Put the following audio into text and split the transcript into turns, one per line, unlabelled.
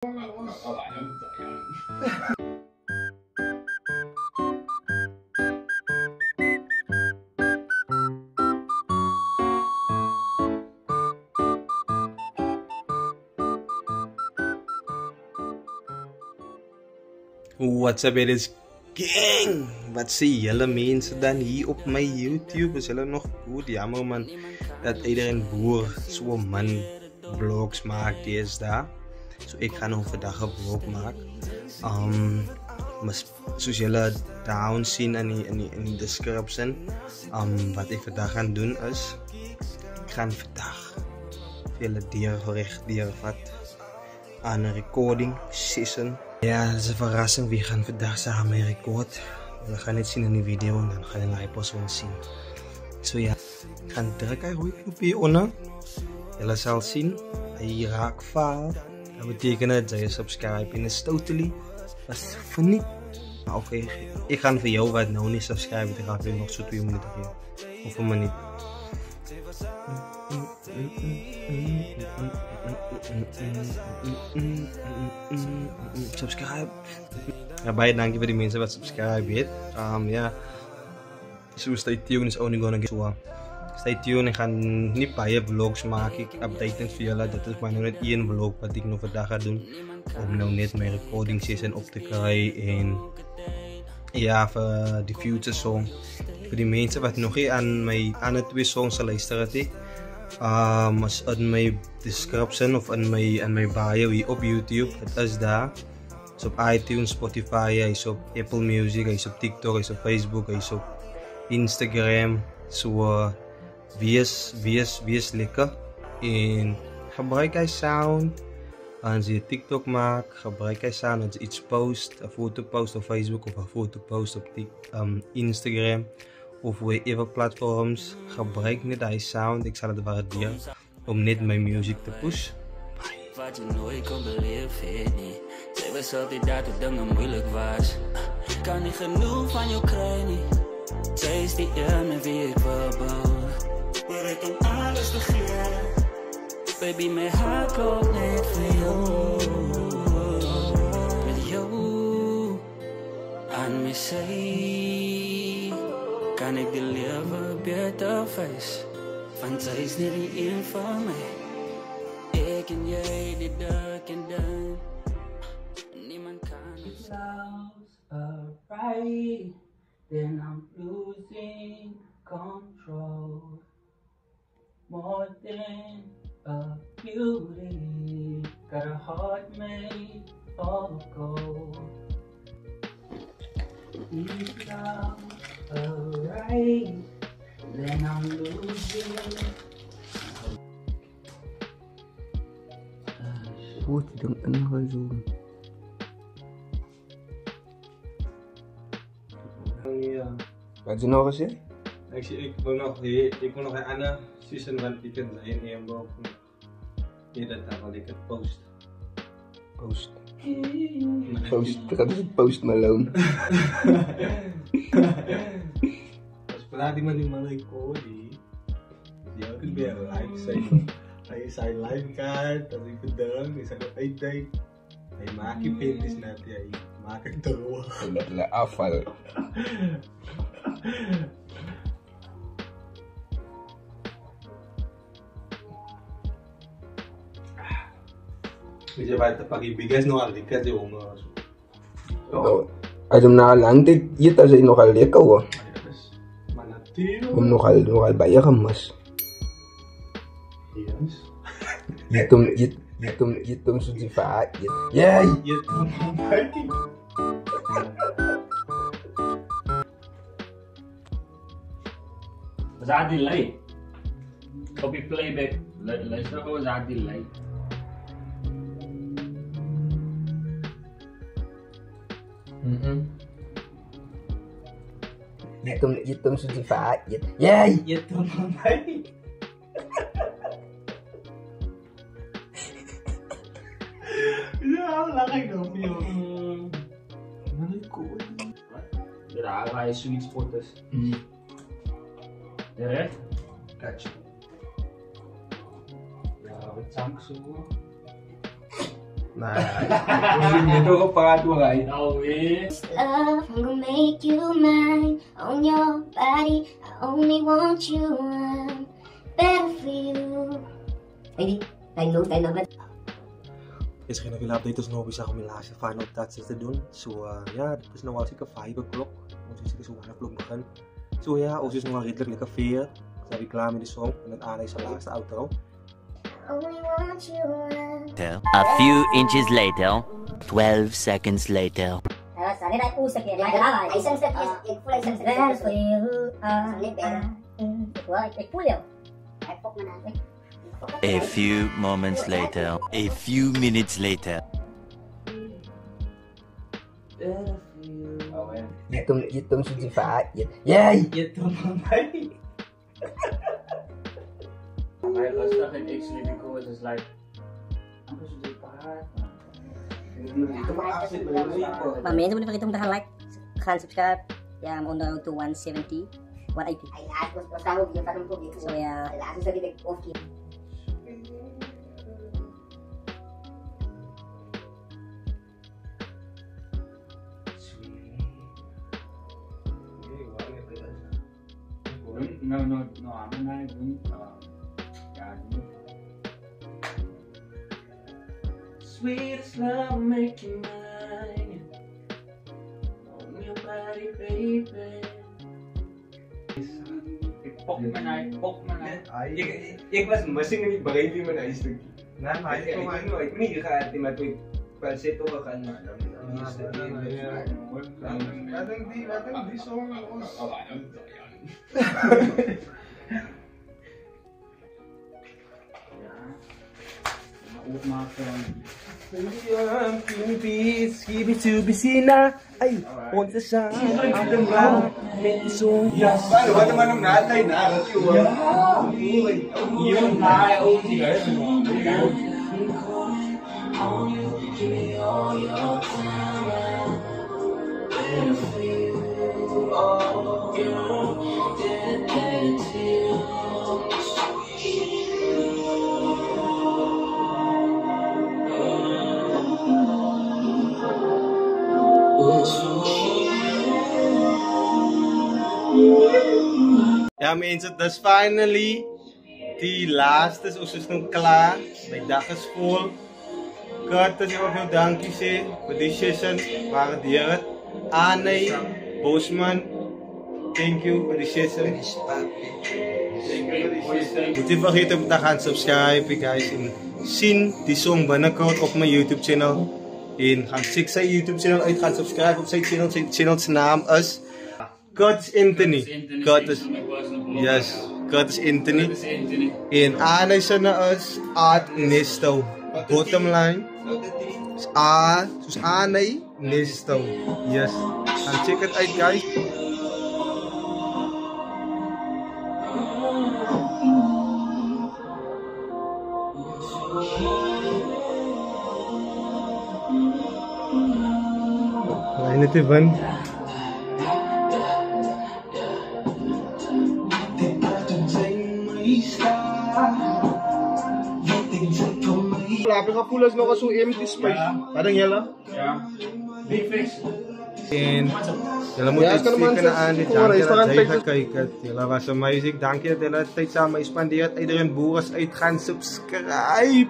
What's up, it is gang? Wat zie jullie mensen dan hier op mijn YouTube? Is jullie nog goed? Jammer man, dat iedereen boer zo'n man vlogs maakt deze daar. So ik ga nog vandaag een vlog maken. Maar zoals jullie down zien in die description, wat ik vandaag ga doen is, ik ga vandaag vele dieren vat aan een recording session. Ja, dat is een verrassing. We gaan vandaag samen record. We gaan het zien in die video en dan gaan jullie pas wel zien. So ja, ik ga drukken op hieronder. Jullie zal zien, hij raakt vaal. Dat betekent dat je subscribe in is totally. Dat is voor niet. Oké, ik ga voor jou wat nou niet subscriben. Ik ga voor nog zo 2 minuten geven. Of een minuut. Subscribe. Ja, baie dankie vir die mense wat subscribe het. Ja. So stay tuned, is only gonna get so. Stay tuned, ek gaan nie baie vlogs maak. Ek update net vir julle. Dit is maar nou net een vlog wat ek nog vandag gaan doen om nou net my recording session op te kry en ja, vir die future song. Vir die mense wat nog nie aan my ander 2 songs sal luister het nie. As in my description of in my bio hier op YouTube, het is daar. Is op iTunes, Spotify, hy is op Apple Music, hy is op TikTok, hy is op Facebook, hy is op Instagram. So wees lekker en gebruik hy sound. Als je TikTok maakt, gebruik hij sound. Als je iets post, een foto post op Facebook of een foto post op Instagram of whatever platforms, gebruik net die sound. Ik zal het waarderen om net mijn muziek te pushen.
Wat je nooit kon beleven, niet. Zij was altijd daar tot dingen moeilijk was. Kan niet genoeg van jou krijgen. Zij is die met wie ik wil bouwen. Maar ik kan alles beginnen. Baby, mijn hart klopt net voor jou. Met jou aan me zij kan ik de leven beter face. Want zij is niet die een van mij. Ik en jij, die dag en dan. Niemand kan het. Love's alright, then I'm losing control. More than a beauty, got a heart made of gold. Is love alright? Then I'm losing.
Goed, dan een zoom. Ja. Wat is er nog eens? Ik wil nog een andere season van ik kan zijn in blog. Ja, dat wil ik het post. Post, dat is het Post Malone. Als praat iemand die man recordie, die ook weer live zijn. Hij zijn live kaart, als ik bedank, is hij op één tijd. Hij maakt je pinties net, hij maakt het droog. En dat afvallen. Bisa baita pag-ibigas no alikas di umo.
Adem na lang dit yita sa inokal leka wa.
Manatiro.
Nokal baya ka mas.
Yes.
Yitum su di fa. Yay.
Yitum fighting.
Zadil lay. Copy playback. Luister ko Zadil lay.
Yitum su di fa. Yay.
Yitum fighting. Ya, laki kami yun. Malikod.
Dira kaya sweet spot is. Dere?
Gotcha.
Ja, wat chunks zo.
Ito pangaturay.
No way.
Love, I'm gonna make you mine. On your body, I only want you. I'm better for you.
Maybe, I know that.
Is geen veel update, dus nog bisa kami laatste final touches te doen. So ja, het is nog wel zeker 5 o'clock. Ons is zeker zo 1 o'clock begin. So ja, ons is nog wel redelijk lekker 4. Zijn we klaar met de song en het aan is de laatste outro.
Only want you.
A few inches later, 12 seconds later.
Sana na usap yan. Ay, isang step is full isang step. There's for you. Pulyo. Ay, pok mo na.
A few moments later, a few minutes later.
Yitung suji fa. Yay!
I was stuck in actually because it's like I'm supposed to do part.
Mamaya mo na pakitong like, subscribe. Yeah, I'm on the road to 170, 180.
Ay, lahat mo pasahog yung tanong ko dito.
So yeah.
Lahat sa direct off key.
No, I'm not doing sweetest love make you mine. On your body, baby. Pok man.
Ik was masing ni bagay di man ayos to. Na may ko ano ay ni ka ati matoy falsetto ka kan na. Kadang di song. Ay, once sa ang lang medyo. Paano ba naman natay na?
Yun na
Ja mensen, dat is finally die laatste is ons is nog klaar. Mijn dag is vol. Kurt is heel veel dankjes voor die session. Waardeer het. Anne, Bosman, thank you voor die session. Moet niet vergeten om te gaan subscriben guys. En zien die song binnenkort op mijn YouTube channel. En gaan check zijn YouTube channel uit. Gaan subscriben op zijn channel. Zijn channel's naam is Curtis Anthony. Curtis. Yes, Curtis Anthony. En Anne zijn is Art Nesto. Bottom line. A, dus Anne Nesto. Yes. Gaan check het uit guys. Lain itu ban. Lapit ka pulas no kaso empty space. Parang yellow.
Yeah. Big fish.
En jullie moeten speaker naar aan dit dank je dat jij gaat kijken. Jullie was amazing. Dank je dat jullie de tijd samen gespendeerd. Iedereen boeren uit gaan subscribe.